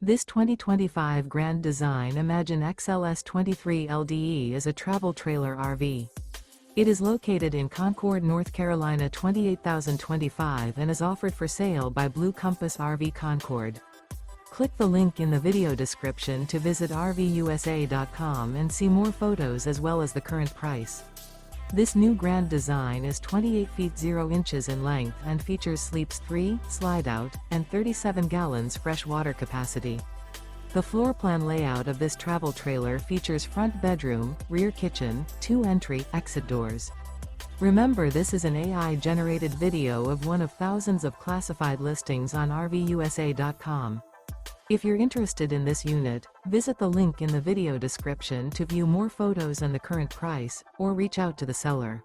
This 2025 Grand Design Imagine XLS 23 LDE is a travel trailer RV. It is located in Concord, North Carolina 28025 and is offered for sale by Blue Compass RV Concord. Click the link in the video description to visit RVUSA.com and see more photos as well as the current price. This new Grand Design is 28 feet 0 inches in length and features sleeps 3, slide-out, and 37 gallons fresh water capacity. The floor plan layout of this travel trailer features front bedroom, rear kitchen, 2 entry/exit doors. Remember, this is an AI-generated video of one of thousands of classified listings on RVUSA.com. If you're interested in this unit, visit the link in the video description to view more photos and the current price, or reach out to the seller.